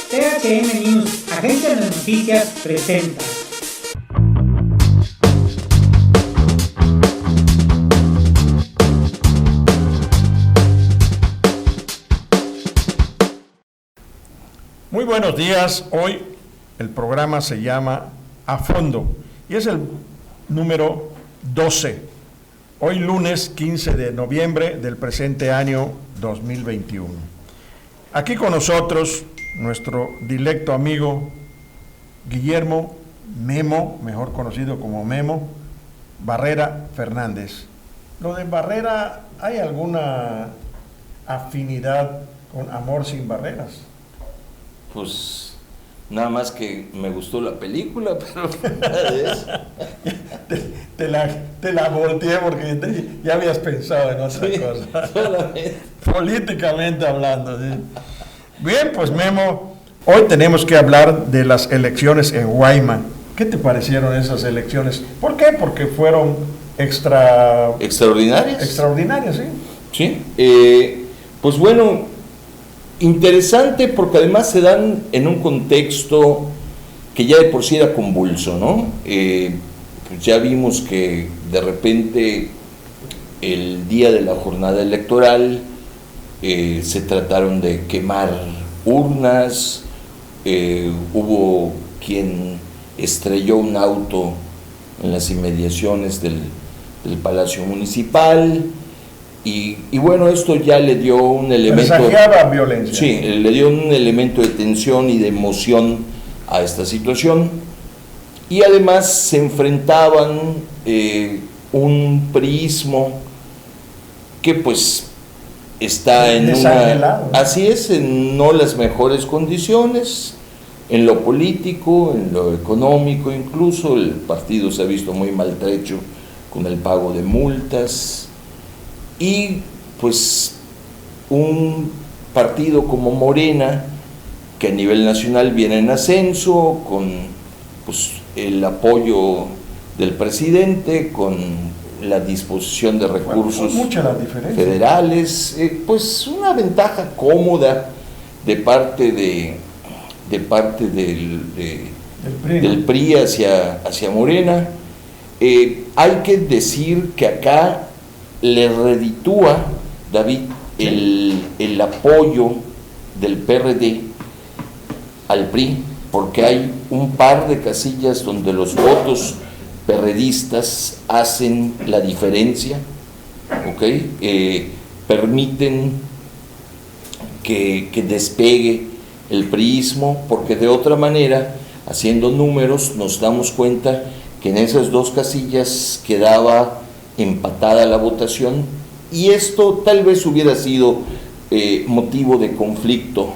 THM News, Agencia de Noticias, presenta. Muy buenos días. Hoy el programa se llama A Fondo y es el número 12. Hoy lunes 15 de noviembre del presente año 2021. Aquí con nosotros nuestro dilecto amigo Guillermo Memo, mejor conocido como Memo, Barrera Fernández. Lo de Barrera, ¿hay alguna afinidad con Amor sin Barreras? Pues nada más que me gustó la película, pero nada de eso. Te la volteé porque ya habías pensado en otra cosa. Solamente. Políticamente hablando, ¿sí? Bien, pues Memo, hoy tenemos que hablar de las elecciones en Guaymas. ¿Qué te parecieron esas elecciones? ¿Por qué? Porque fueron extraordinarias. Extraordinarias, sí. Sí. Pues bueno, interesante porque además se dan en un contexto que ya de por sí era convulso, ¿no? Pues ya vimos que de repente el día de la jornada electoral se trataron de quemar urnas, hubo quien estrelló un auto en las inmediaciones del Palacio Municipal y bueno, esto ya le dio un elemento... Presagiaba violencia. Sí, le dio un elemento de tensión y de emoción a esta situación y además se enfrentaban un priismo que pues está en así es, en no las mejores condiciones, en lo político, en lo económico incluso, el partido se ha visto muy maltrecho con el pago de multas y pues un partido como Morena, que a nivel nacional viene en ascenso, con pues, el apoyo del presidente, con la disposición de recursos federales, pues una ventaja cómoda de parte del PRI hacia Morena. Hay que decir que acá le reditúa, David, el apoyo del PRD al PRI, porque hay un par de casillas donde los votos perredistas hacen la diferencia, permiten que despegue el priismo, porque de otra manera, haciendo números, nos damos cuenta que en esas dos casillas quedaba empatada la votación y esto tal vez hubiera sido motivo de conflicto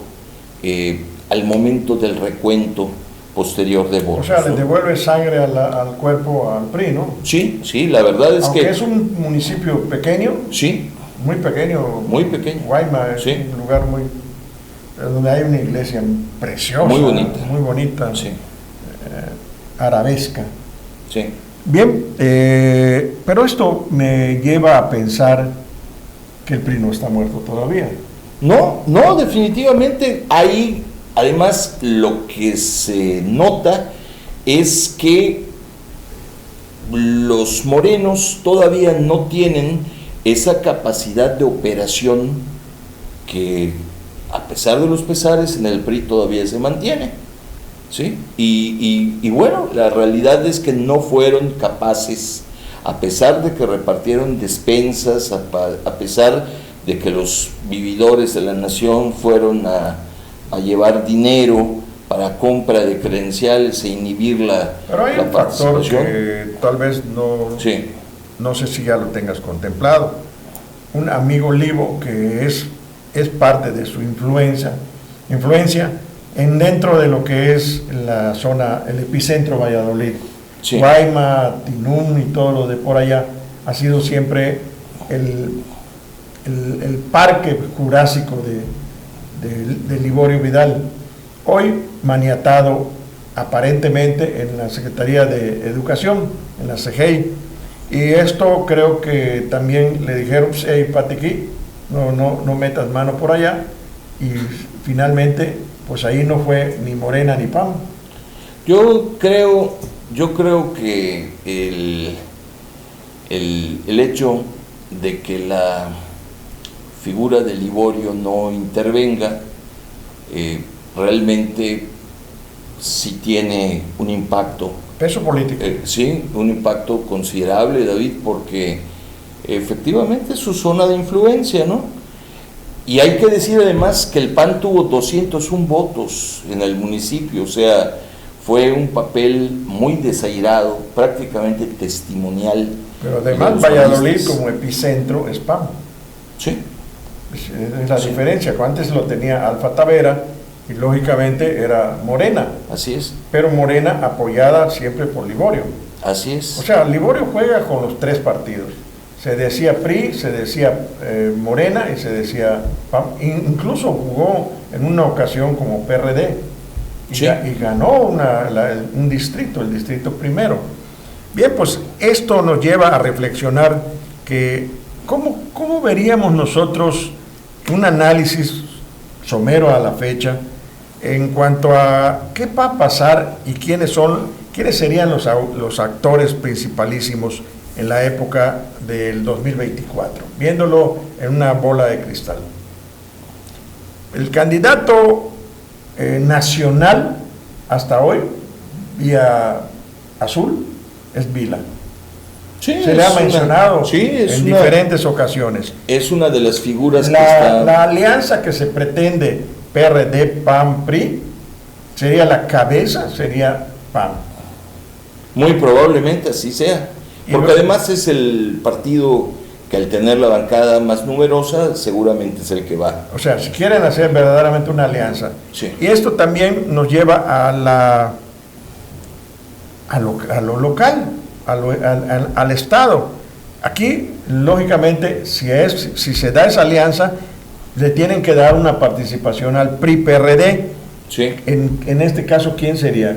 al momento del recuento posterior de votos. O sea, le devuelve sangre al cuerpo al PRI, ¿no? Sí, la verdad es aunque que... es un municipio pequeño. Sí. Muy pequeño. Muy pequeño. Guaymas es un lugar donde hay una iglesia preciosa. Muy bonita. Muy bonita. Sí. Arabesca. Sí. Bien, pero esto me lleva a pensar que el PRI no está muerto todavía. No, definitivamente ahí... Además, lo que se nota es que los morenos todavía no tienen esa capacidad de operación que, a pesar de los pesares, en el PRI todavía se mantiene, ¿sí? Y bueno, la realidad es que no fueron capaces, a pesar de que repartieron despensas, a pesar de que los vividores de la nación fueron a llevar dinero para compra de credenciales e inhibir la participación. Pero hay un factor que tal vez no sé si ya lo tengas contemplado. Un amigo Livo que es parte de su influencia dentro de lo que es la zona, el epicentro Valladolid. Sí. Guaymas, Tinún y todo lo de por allá ha sido siempre el parque jurásico de Liborio Vidal, hoy maniatado aparentemente en la Secretaría de Educación, en la CEGEI, y esto creo que también le dijeron, hey, Patiqui, no metas mano por allá, y finalmente pues ahí no fue ni Morena ni PAN. Yo creo que el hecho de que la figura de Liborio no intervenga realmente sí tiene un impacto. Peso político. Sí, un impacto considerable, David, porque efectivamente es su zona de influencia, ¿no? Y hay que decir además que el PAN tuvo 201 votos en el municipio, o sea, fue un papel muy desairado, prácticamente testimonial. Pero además Valladolid como epicentro es PAN. Sí. Es la diferencia, antes lo tenía Alfa Tavera y lógicamente era Morena. Así es. Pero Morena apoyada siempre por Liborio. Así es. O sea, Liborio juega con los tres partidos. Se decía PRI, se decía Morena y se decía PAN. Incluso jugó en una ocasión como PRD Sí. y ganó un distrito, el distrito primero. Bien, pues esto nos lleva a reflexionar que ¿cómo veríamos nosotros un análisis somero a la fecha en cuanto a qué va a pasar y quiénes serían los actores principalísimos en la época del 2024, viéndolo en una bola de cristal? El candidato nacional hasta hoy, vía azul, es Vila. Sí, Se le ha mencionado en una, diferentes ocasiones. Es una de las figuras que está... La alianza que se pretende PRD, PAN, PRI, sería la cabeza, sería PAN. Muy probablemente así sea. Porque además es el partido que al tener la bancada más numerosa, seguramente es el que va. O sea, si quieren hacer verdaderamente una alianza. Sí. Y esto también nos lleva a lo local, al Estado. Aquí, lógicamente, si se da esa alianza, le tienen que dar una participación al PRI-PRD. Sí. En este caso, ¿quién sería?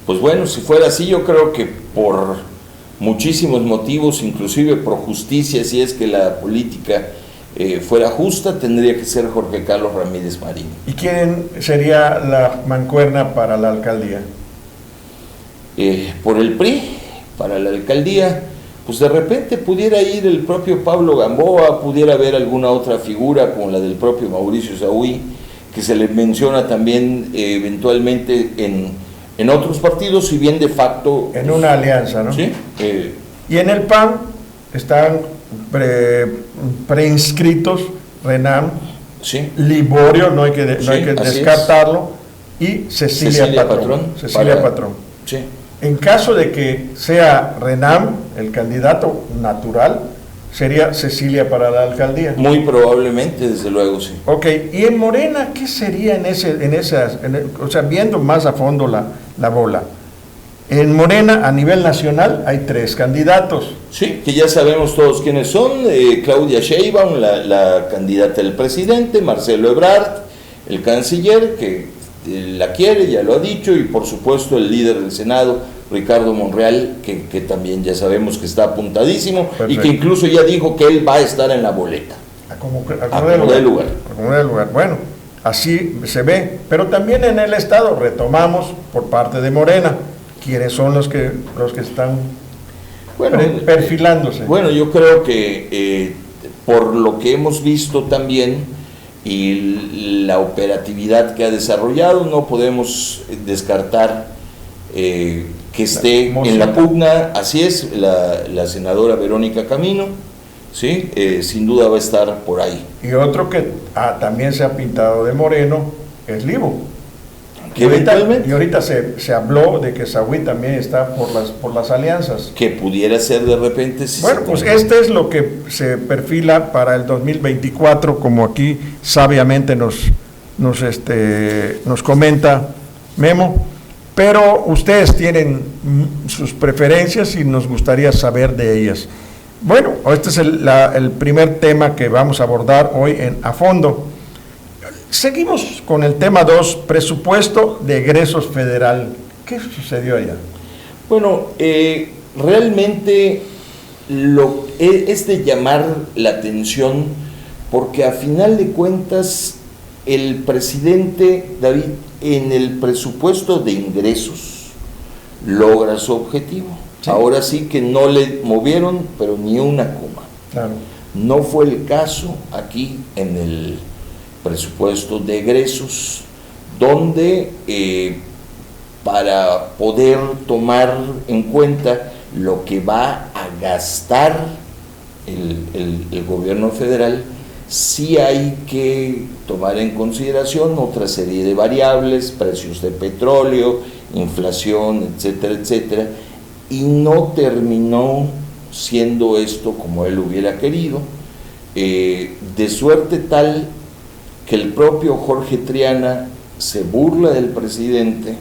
Pues bueno, si fuera así, yo creo que por muchísimos motivos, inclusive por justicia, si es que la política fuera justa, tendría que ser Jorge Carlos Ramírez Marín. ¿Y quién sería la mancuerna para la alcaldía? Por el PRI, para la alcaldía, pues de repente pudiera ir el propio Pablo Gamboa, pudiera haber alguna otra figura como la del propio Mauricio Saúl, que se le menciona también eventualmente en otros partidos, si bien de facto... En una alianza, ¿no? Sí. Y en el PAN están preinscritos Renam, Sí. Liborio, no hay que descartarlo, y Cecilia Patrón. Cecilia Patrón. Sí. En caso de que sea Renam el candidato natural, sería Cecilia para la alcaldía. Muy probablemente, desde luego, sí. Ok, y en Morena, ¿qué sería o sea, viendo más a fondo la bola? En Morena, a nivel nacional, hay 3 candidatos. Sí, que ya sabemos todos quiénes son: Claudia Sheinbaum, la candidata del presidente; Marcelo Ebrard, el canciller, que la quiere, ya lo ha dicho; y por supuesto el líder del Senado, Ricardo Monreal, que también ya sabemos que está apuntadísimo. Perfecto. Y que incluso ya dijo que él va a estar en la boleta. A como de lugar. Bueno, así se ve. Pero también en el Estado, retomamos por parte de Morena, ¿quiénes son los que están perfilándose? Bueno, yo creo que por lo que hemos visto también y la operatividad que ha desarrollado, no podemos descartar que esté en la pugna. Así es, la senadora Verónica Camino, ¿sí? Sin duda va a estar por ahí. Y otro que también se ha pintado de moreno es Libo. Que ahorita se habló de que Saúl también está por las alianzas. Que pudiera ser de repente. Si bueno, pues este es lo que se perfila para el 2024, como aquí sabiamente nos comenta Memo. Pero ustedes tienen sus preferencias y nos gustaría saber de ellas. Bueno, este es el primer tema que vamos a abordar hoy a fondo. Seguimos con el tema 2, presupuesto de egresos federal. ¿Qué sucedió allá? Bueno, realmente es de llamar la atención, porque a final de cuentas el presidente David, en el presupuesto de ingresos, logra su objetivo. Sí. Ahora sí que no le movieron, pero ni una coma. Claro. No fue el caso aquí en el presupuesto de egresos, donde para poder tomar en cuenta lo que va a gastar el gobierno federal, sí hay que tomar en consideración otra serie de variables, precios de petróleo, inflación, etcétera, etcétera, y no terminó siendo esto como él hubiera querido, de suerte tal que el propio Jorge Triana se burla del presidente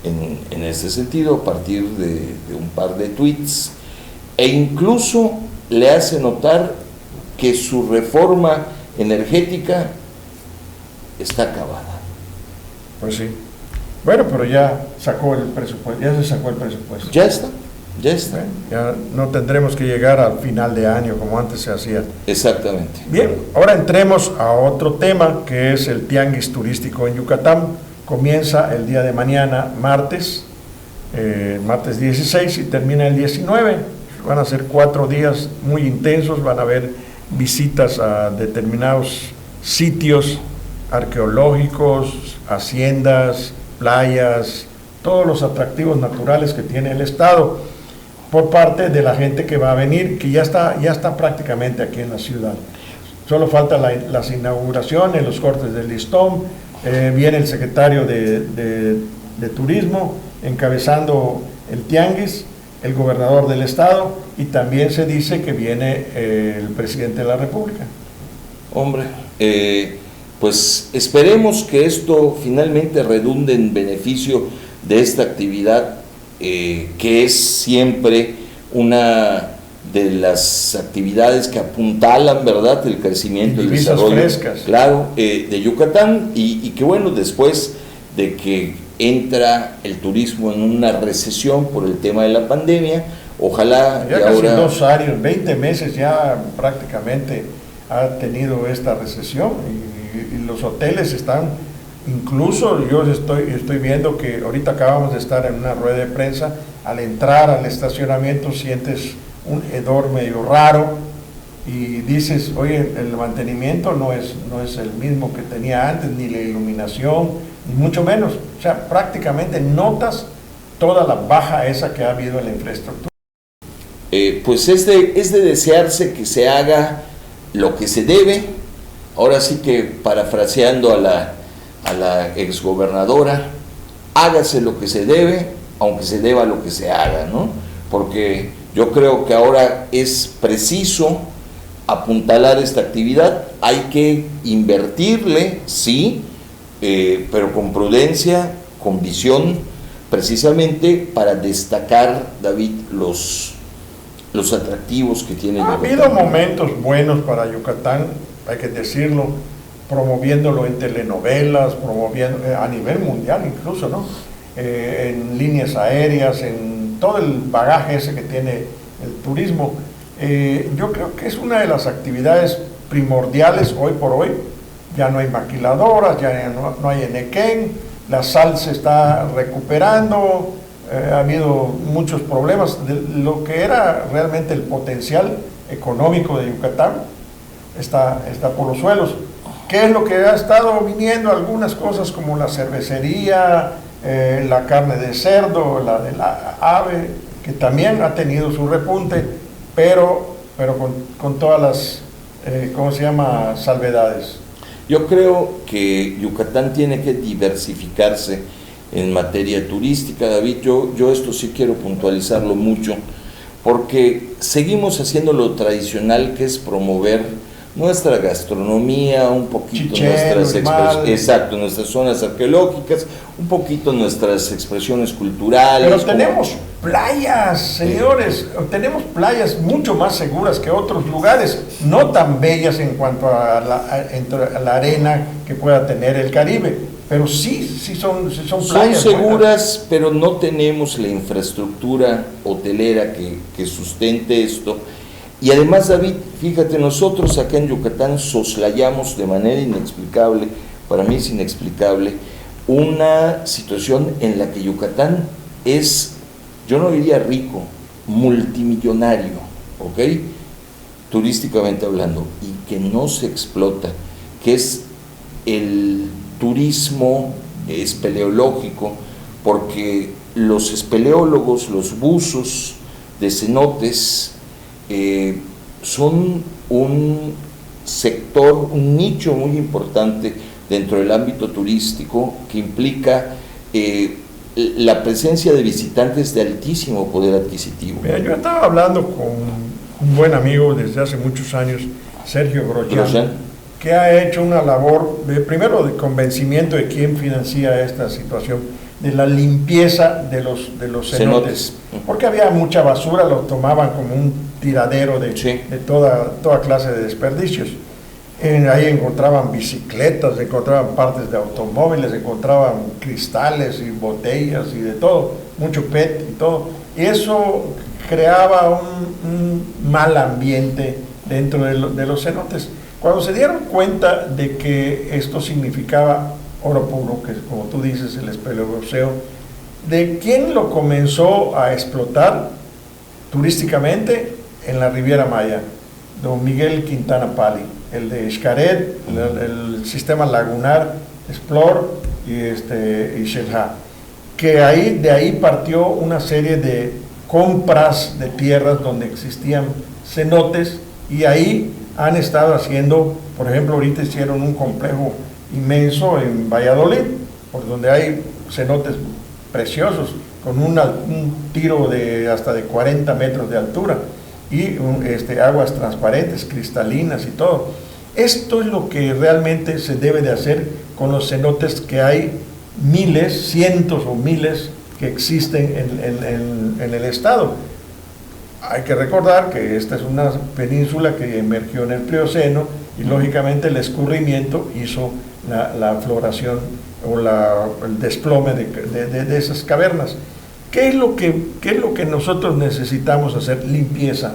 en ese sentido a partir de un par de tweets, e incluso le hace notar que su reforma energética está acabada. Pues sí. Bueno, pero ya sacó el presupuesto, ya se sacó el presupuesto. Ya está. Bueno, ya no tendremos que llegar al final de año como antes se hacía. Exactamente. Bien, ahora entremos a otro tema que es el tianguis turístico en Yucatán. Comienza el día de mañana, martes 16 y termina el 19. Van a ser 4 días muy intensos, van a haber visitas a determinados sitios arqueológicos, haciendas, playas, todos los atractivos naturales que tiene el estado, por parte de la gente que va a venir, que ya está prácticamente aquí en la ciudad. Solo falta las inauguraciones, los cortes del listón, viene el secretario de Turismo encabezando el tianguis, el gobernador del estado, y también se dice que viene el presidente de la República. Hombre, pues esperemos que esto finalmente redunde en beneficio de esta actividad, que es siempre una de las actividades que apuntalan, ¿verdad?, el crecimiento y el desarrollo, frescas. Claro, de Yucatán, y que bueno, después de que entra el turismo en una recesión por el tema de la pandemia, ojalá ya casi ahora 2 años, 20 meses ya prácticamente ha tenido esta recesión, y los hoteles están, incluso yo estoy viendo que ahorita acabamos de estar en una rueda de prensa, al entrar al estacionamiento sientes un hedor medio raro y dices, oye, el mantenimiento no es el mismo que tenía antes, ni la iluminación, ni mucho menos. O sea, prácticamente notas toda la baja esa que ha habido en la infraestructura. Pues es de desearse que se haga lo que se debe. Ahora sí que, parafraseando a la exgobernadora, hágase lo que se debe, aunque se deba lo que se haga, ¿no? Porque yo creo que ahora es preciso apuntalar esta actividad, hay que invertirle, sí, pero con prudencia, con visión, precisamente para destacar, David, los atractivos que tiene Yucatán. Ha habido momentos buenos para Yucatán, hay que decirlo, promoviéndolo en telenovelas, promoviendo a nivel mundial incluso, ¿no? En líneas aéreas, en todo el bagaje ese que tiene el turismo. Yo creo que es una de las actividades primordiales hoy por hoy. Ya no hay maquiladoras, ya no hay enequén, la sal se está recuperando, ha habido muchos problemas. Lo que era realmente el potencial económico de Yucatán está por los suelos. ¿Qué es lo que ha estado viniendo? Algunas cosas como la cervecería, la carne de cerdo, la de la ave, que también ha tenido su repunte, pero con todas las, salvedades. Yo creo que Yucatán tiene que diversificarse en materia turística, David. Yo esto sí quiero puntualizarlo mucho, porque seguimos haciendo lo tradicional, que es promover nuestra gastronomía, un poquito nuestras zonas arqueológicas, un poquito nuestras expresiones culturales. Pero tenemos playas, señores, tenemos playas mucho más seguras que otros lugares, no tan bellas en cuanto a la arena que pueda tener el Caribe, pero sí son playas. Son seguras, buenas, pero no tenemos la infraestructura hotelera que sustente esto. Y además, David, fíjate, nosotros acá en Yucatán soslayamos de manera inexplicable para mí es inexplicable, una situación en la que Yucatán es, yo no diría rico, multimillonario, ¿ok? Turísticamente hablando, y que no se explota, que es el turismo espeleológico, porque los espeleólogos, los buzos de cenotes, son un sector, un nicho muy importante dentro del ámbito turístico que implica la presencia de visitantes de altísimo poder adquisitivo. Mira, yo estaba hablando con un buen amigo desde hace muchos años, Sergio Grosjean, que ha hecho una labor primero de convencimiento de quién financia esta situación, de la limpieza de los cenotes, porque había mucha basura, lo tomaban como un tiradero de toda clase de desperdicios. Ahí encontraban bicicletas, encontraban partes de automóviles, encontraban cristales y botellas y de todo, mucho PET y todo. Y eso creaba un mal ambiente dentro de los cenotes. Cuando se dieron cuenta de que esto significaba oro puro, que como tú dices, el espeleología, ¿de quién lo comenzó a explotar turísticamente? En la Riviera Maya, don Miguel Quintana Pali, el de Xcaret, el sistema lagunar, Explore y Xel-Há, que de ahí partió una serie de compras de tierras donde existían cenotes, y ahí han estado haciendo, por ejemplo, ahorita hicieron un complejo inmenso en Valladolid, por donde hay cenotes preciosos, con un tiro de hasta de 40 metros de altura, y aguas transparentes, cristalinas y todo. Esto es lo que realmente se debe de hacer con los cenotes, que hay miles, cientos o miles que existen en el estado. Hay que recordar que esta es una península que emergió en el Plioceno, y lógicamente el escurrimiento hizo la floración o el desplome de esas cavernas. ¿Qué es lo que nosotros necesitamos hacer? Limpieza,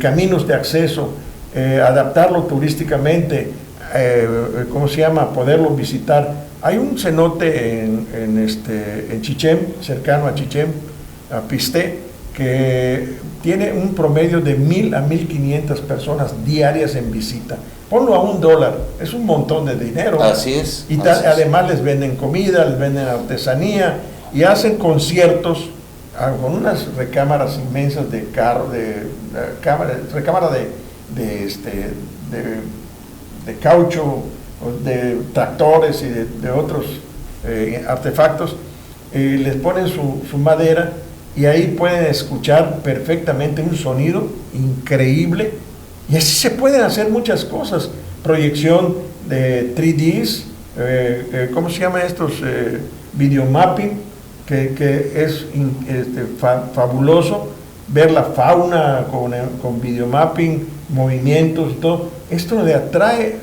caminos de acceso, adaptarlo turísticamente, poderlo visitar. Hay un cenote en Chichén, cercano a Chichén, a Pisté, que tiene un promedio de 1,000 a 1,500 personas diarias en visita. Ponlo a $1, es un montón de dinero. Así es. Y además les venden comida, les venden artesanía, y hacen conciertos con unas recámaras inmensas de recámara de caucho, de tractores y de otros artefactos. Les ponen su madera, y ahí pueden escuchar perfectamente un sonido increíble, y así se pueden hacer muchas cosas. Proyección de 3Ds, ¿cómo se llama estos? Videomapping, que es fabuloso ver la fauna con videomapping, movimientos y todo. Esto le atrae,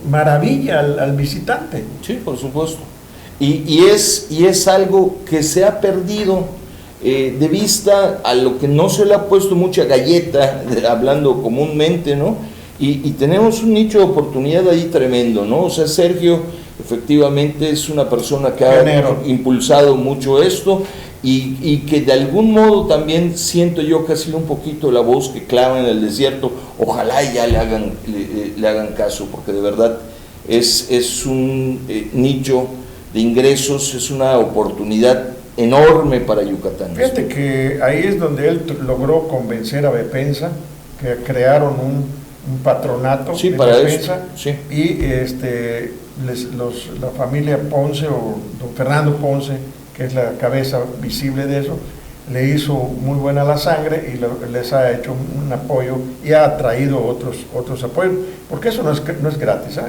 maravilla al visitante. Sí, por supuesto. Y es algo que se ha perdido de vista, a lo que no se le ha puesto mucha galleta, hablando comúnmente, ¿no? Y tenemos un nicho de oportunidad ahí tremendo, ¿no? O sea, Sergio efectivamente es una persona que ha impulsado mucho esto, y que de algún modo también siento yo que ha sido un poquito la voz que clama en el desierto. Ojalá ya le hagan caso, porque de verdad es un nicho de ingresos, es una oportunidad enorme para Yucatán. Fíjate que ahí es donde él logró convencer a Bepensa, que crearon un patronato de para Bepensa, eso, sí. Y la familia Ponce, o don Fernando Ponce, que es la cabeza visible de eso, le hizo muy buena la sangre, y les ha hecho un apoyo, y ha atraído otros apoyos, porque eso no es gratis,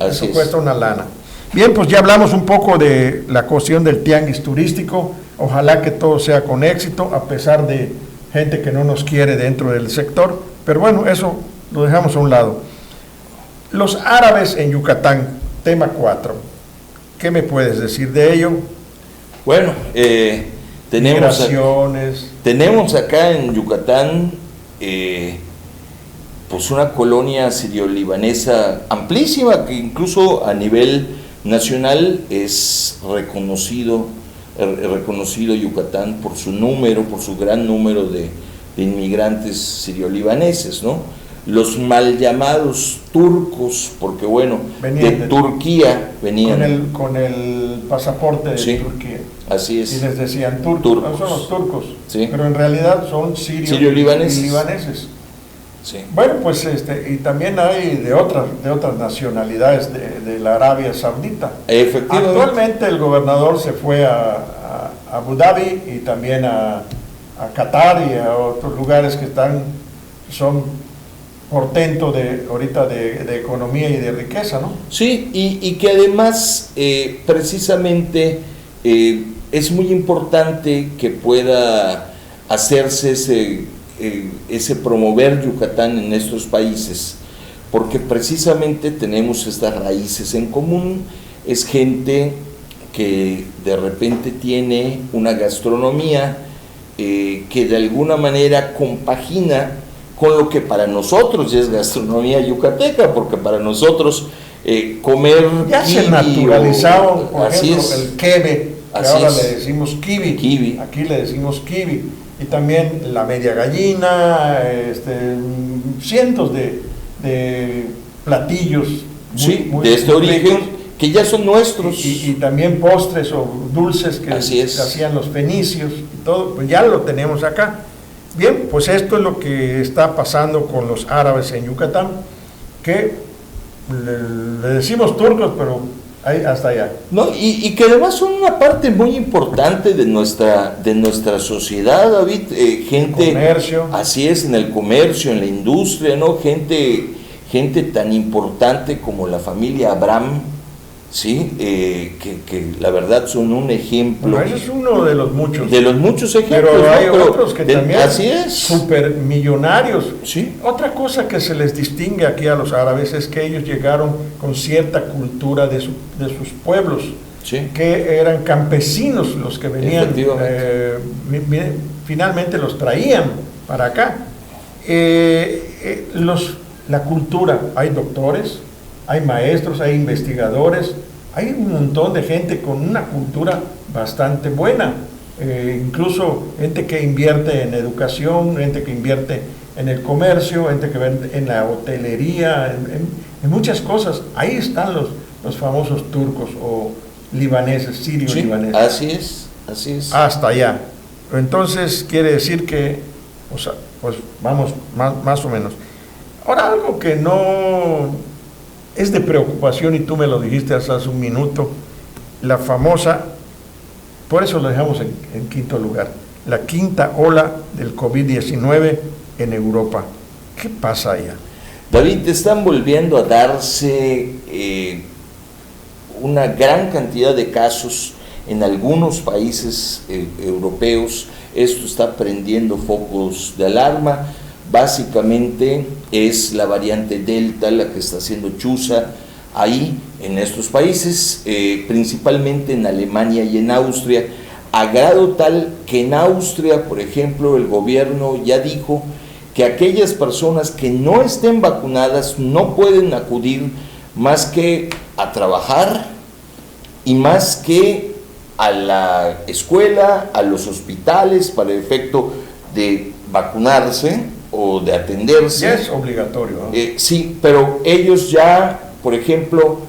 eso cuesta una lana. Bien, pues ya hablamos un poco de la cuestión del tianguis turístico. Ojalá que todo sea con éxito, a pesar de gente que no nos quiere dentro del sector, pero bueno, eso lo dejamos a un lado. Los árabes en Yucatán, tema 4. ¿Qué me puedes decir de ello? Bueno, tenemos, migraciones. Tenemos acá en Yucatán pues una colonia sirio-libanesa amplísima, que incluso a nivel nacional es reconocido Yucatán por su número, por su gran número de inmigrantes sirio-libaneses, ¿no? Los mal llamados turcos, porque bueno, Venían de Turquía venían. Con el pasaporte de Sí, Turquía. así es. Y les decían turcos. Turcos. No, son los turcos. Sí. Pero en realidad son Sirio-libaneses. y libaneses. Sí. Bueno, pues y también hay de otras nacionalidades de la Arabia Saudita. Efectivamente. Actualmente el gobernador se fue a Abu Dhabi y también a Qatar y a otros lugares que son portento ahorita de economía y de riqueza, ¿no? Sí, y que además precisamente es muy importante que pueda hacerse ese promover Yucatán en estos países, porque precisamente tenemos estas raíces en común. Es gente que de repente tiene una gastronomía que de alguna manera compagina con lo que para nosotros ya es gastronomía yucateca, porque para nosotros comer ya kiwi se naturalizado, por así ejemplo, es, el kebe, que así ahora es. le decimos kiwi. Kiwi. Aquí le decimos kiwi. Y también la media gallina, cientos de platillos Sí, muy de este ricos. origen, que ya son nuestros. Y también postres o dulces que Así es. hacían los fenicios y todo, pues ya lo tenemos acá. Bien, pues esto es lo que está pasando con los árabes en Yucatán, que le decimos turcos, pero hasta allá. No, y que además son una parte muy importante de nuestra sociedad, David, gente, Comercio. así es, en el comercio, en la industria, ¿no? Gente tan importante como la familia Abraham, ¿sí? Que la verdad son un ejemplo. Bueno, ese es uno de los muchos. De los muchos ejemplos, Pero ¿no? hay otros que también así es. supermillonarios. Sí. Otra cosa que se les distingue aquí a los árabes es que ellos llegaron con cierta cultura de sus pueblos, Sí. que eran campesinos los que venían, Efectivamente. finalmente los traían para acá. La cultura, hay doctores, hay maestros, hay investigadores, hay un montón de gente con una cultura bastante buena, incluso gente que invierte en educación, gente que invierte en el comercio, gente que vende en la hotelería, en muchas cosas. Ahí están los famosos turcos o libaneses, sirio-libaneses. Sí, así es. Hasta allá. Entonces quiere decir que, pues vamos más o menos. Ahora, algo que no es de preocupación, y tú me lo dijiste hace un minuto, la famosa, por eso lo dejamos en quinto lugar, la quinta ola del COVID-19 en Europa. ¿Qué pasa allá? David, están volviendo a darse una gran cantidad de casos en algunos países europeos. Esto está prendiendo focos de alarma. Básicamente es la variante Delta la que está haciendo chuza ahí en estos países, principalmente en Alemania y en Austria, a grado tal que en Austria, por ejemplo, el gobierno ya dijo que aquellas personas que no estén vacunadas no pueden acudir más que a trabajar y más que a la escuela, a los hospitales para el efecto de vacunarse o de atenderse. Ya es obligatorio, ¿no? Sí, pero ellos ya, por ejemplo,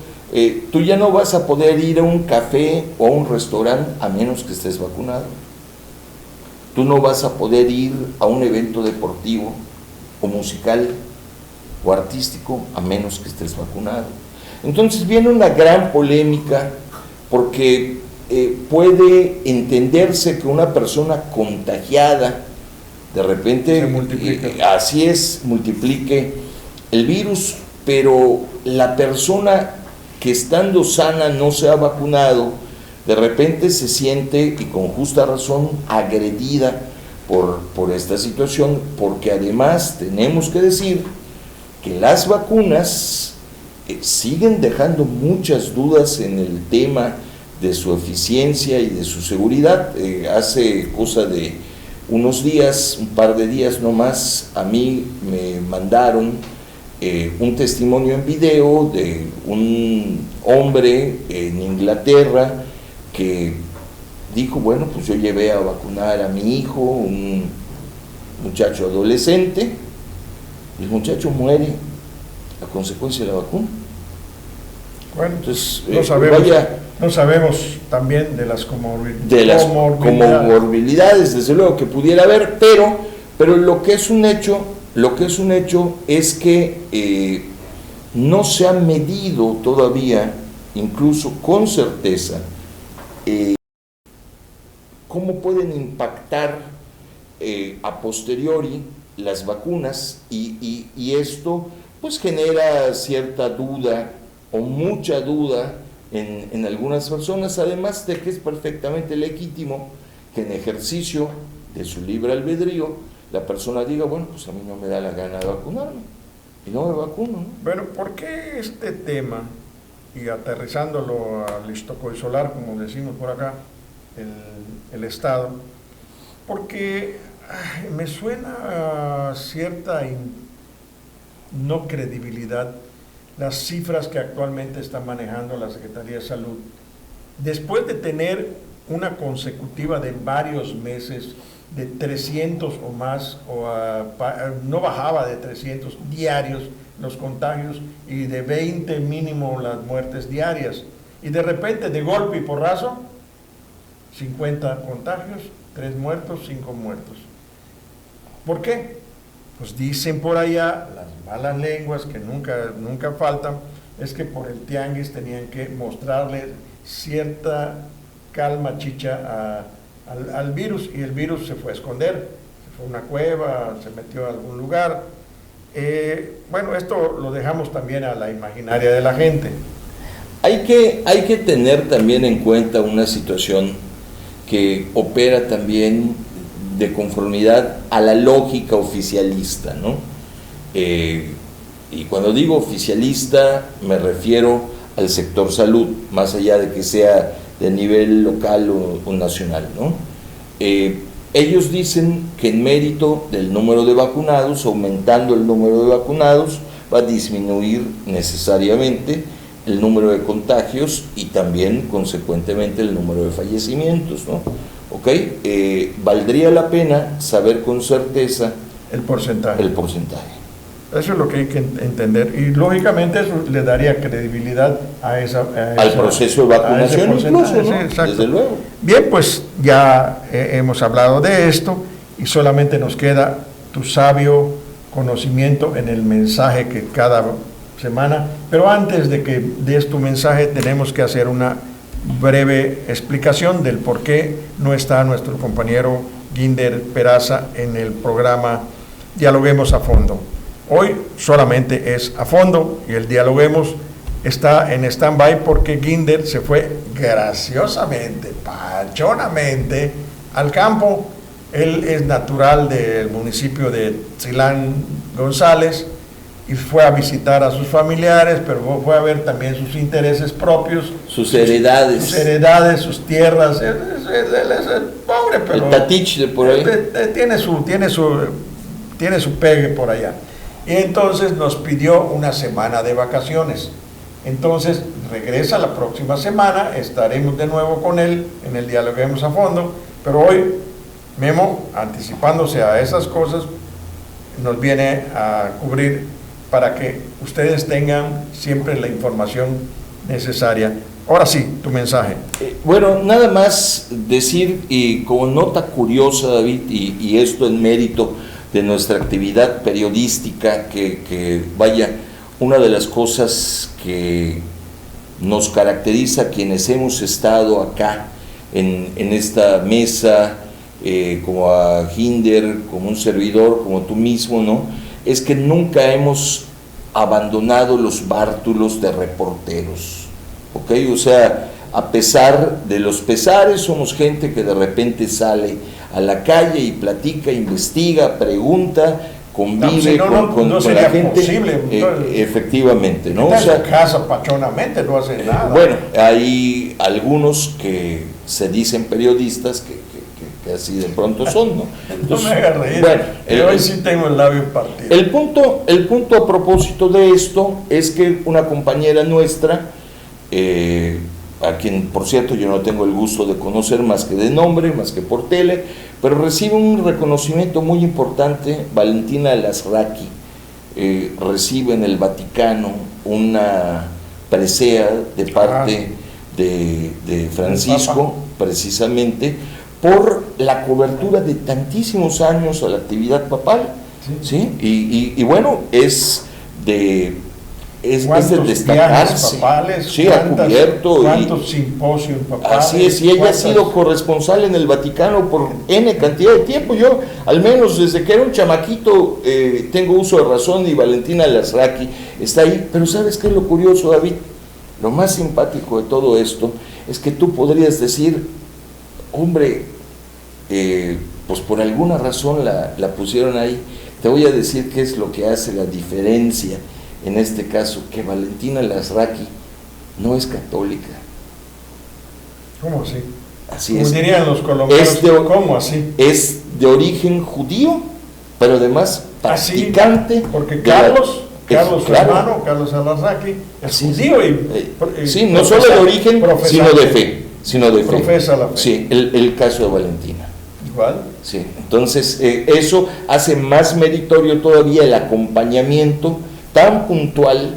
tú ya no vas a poder ir a un café o a un restaurante a menos que estés vacunado. Tú no vas a poder ir a un evento deportivo o musical o artístico a menos que estés vacunado. Entonces viene una gran polémica porque puede entenderse que una persona contagiada de repente, así es, multiplique el virus, pero la persona que estando sana no se ha vacunado, de repente se siente, y con justa razón, agredida por esta situación, porque además tenemos que decir que las vacunas siguen dejando muchas dudas en el tema de su eficiencia y de su seguridad. Hace cosa de unos días, un par de días nomás, a mí me mandaron un testimonio en video de un hombre en Inglaterra que dijo, bueno, pues yo llevé a vacunar a mi hijo, un muchacho adolescente, el muchacho muere a consecuencia de la vacuna. Bueno, entonces, no sabemos también de las comorbilidades, desde luego que pudiera haber, pero lo que es un hecho es que no se ha medido todavía, incluso con certeza, cómo pueden impactar a posteriori las vacunas y esto pues genera cierta duda o mucha duda en algunas personas, además de que es perfectamente legítimo que en ejercicio de su libre albedrío la persona diga, bueno, pues a mí no me da la gana de vacunarme y no me vacuno, ¿no? Bueno, ¿por qué este tema, y aterrizándolo al histocoisolar, como decimos por acá, el Estado? Porque me suena cierta no credibilidad las cifras que actualmente está manejando la Secretaría de Salud. Después de tener una consecutiva de varios meses de 300 o más, no bajaba de 300 diarios los contagios y de 20 mínimo las muertes diarias, y de repente, de golpe y porrazo, 50 contagios, 3 muertos, 5 muertos. ¿Por qué? Pues dicen por allá las malas lenguas que nunca faltan, es que por el tianguis tenían que mostrarle cierta calma chicha al virus, y el virus se fue a esconder, se fue a una cueva, se metió a algún lugar. Bueno, esto lo dejamos también a la imaginaria de la gente. Hay que tener también en cuenta una situación que opera también de conformidad a la lógica oficialista, ¿no? Y cuando digo oficialista me refiero al sector salud, más allá de que sea de nivel local o nacional, ¿no? Ellos dicen que en mérito del número de vacunados, aumentando el número de vacunados, va a disminuir necesariamente el número de contagios y también, consecuentemente, el número de fallecimientos, ¿no? ¿Ok? Valdría la pena saber con certeza el porcentaje. Eso es lo que hay que entender, y lógicamente eso le daría credibilidad al proceso de vacunación incluso, ¿no? Sí, desde luego. Bien, pues ya hemos hablado de esto y solamente nos queda tu sabio conocimiento en el mensaje que cada semana, pero antes de que des tu mensaje tenemos que hacer una breve explicación del por qué no está nuestro compañero Ginder Peraza en el programa Dialoguemos a Fondo. Hoy solamente es a fondo y el Dialoguemos está en stand-by porque Ginder se fue graciosamente, pachonamente al campo. Él es natural del municipio de Tzilán González y fue a visitar a sus familiares, pero fue a ver también sus intereses propios, sus heredades, sus tierras. Él es pobre, pero el tatich de por ahí tiene su pegue por allá. Y entonces nos pidió una semana de vacaciones. Entonces regresa la próxima semana, estaremos de nuevo con él en el Dialoguemos a Fondo, pero hoy Memo, anticipándose a esas cosas, nos viene a cubrir para que ustedes tengan siempre la información necesaria. Ahora sí, tu mensaje. Bueno, nada más decir, y como nota curiosa, David, y esto en mérito de nuestra actividad periodística, que vaya, una de las cosas que nos caracteriza quienes hemos estado acá en esta mesa, como a Ginder, como un servidor, como tú mismo, ¿no?, es que nunca hemos abandonado los bártulos de reporteros, ¿ok? O sea, a pesar de los pesares, somos gente que de repente sale a la calle y platica, investiga, pregunta, convive con la gente. Posible, efectivamente, ¿no? O sea, casa pachonamente no hace nada. Bueno, hay algunos que se dicen periodistas que que así de pronto son, ¿no? No me hagas reír, bueno, pero hoy sí tengo el labio partido. El punto a propósito de esto es que una compañera nuestra, a quien por cierto yo no tengo el gusto de conocer más que de nombre, más que por tele, pero recibe un reconocimiento muy importante. Valentina Lazraqui recibe en el Vaticano una presea de parte de Francisco, precisamente por la cobertura de tantísimos años a la actividad papal, ¿sí? Y bueno, es de destacarse. Papales, sí, ha cubierto. ¿Cuántos simposios papales? Así es, y ella ha sido corresponsal en el Vaticano por N cantidad de tiempo. Yo, al menos desde que era un chamaquito, tengo uso de razón, y Valentina Lazraqui está ahí. Pero ¿sabes qué es lo curioso, David? Lo más simpático de todo esto es que tú podrías decir, hombre, pues por alguna razón la pusieron ahí. Te voy a decir qué es lo que hace la diferencia en este caso, que Valentina Lazraqui no es católica. ¿Cómo así? Así Como es. dirían los colombianos, ¿cómo así? Es de origen judío, pero además practicante. Porque Carlos, su claro, hermano, Carlos Lazraqui, es sí, judío y sí, no solo de origen, sino de fe. Profesa la fe. Sí, el caso de Valentina. Igual. Sí, entonces eso hace más meritorio todavía el acompañamiento tan puntual,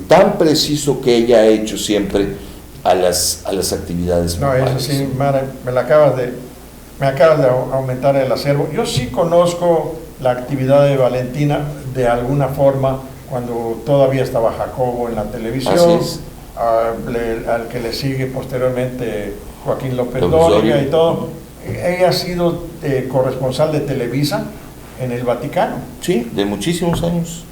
tan preciso que ella ha hecho siempre a las actividades. No, eso sí, Mara, me acabas de aumentar el acervo. Yo sí conozco la actividad de Valentina de alguna forma cuando todavía estaba Jacobo en la televisión, al que le sigue posteriormente Joaquín López Dóriga y todo. Ella ha sido corresponsal de Televisa en el Vaticano. Sí, de muchísimos años.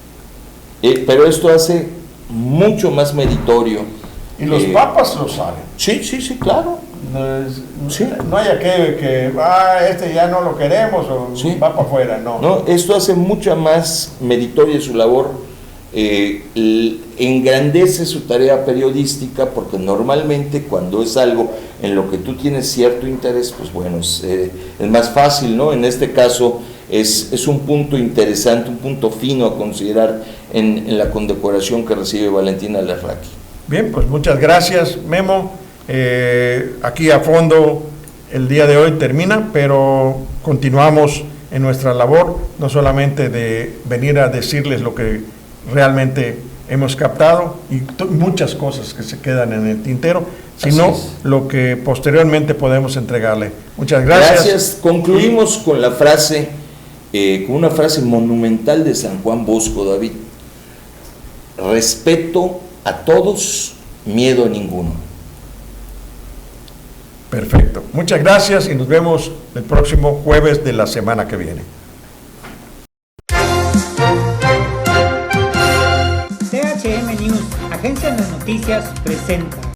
Pero esto hace mucho más meritorio. Y los papas lo saben. Sí, claro. No hay aquel que este ya no lo queremos o va para afuera, no. Esto hace mucha más meritoria su labor, engrandece su tarea periodística, porque normalmente cuando es algo en lo que tú tienes cierto interés, pues bueno, es más fácil, ¿no? En este caso es un punto interesante, un punto fino a considerar en la condecoración que recibe Valentina Lazraqui. Bien, pues muchas gracias, Memo. Aquí a fondo el día de hoy termina, pero continuamos en nuestra labor, no solamente de venir a decirles lo que realmente hemos captado y muchas cosas que se quedan en el tintero, sino lo que posteriormente podemos entregarle. Muchas gracias. Gracias. Concluimos con la frase, con una frase monumental de San Juan Bosco, David: respeto a todos, miedo a ninguno. Perfecto. Muchas gracias y nos vemos el próximo jueves de la semana que viene. THM News, Agencia de Noticias, presenta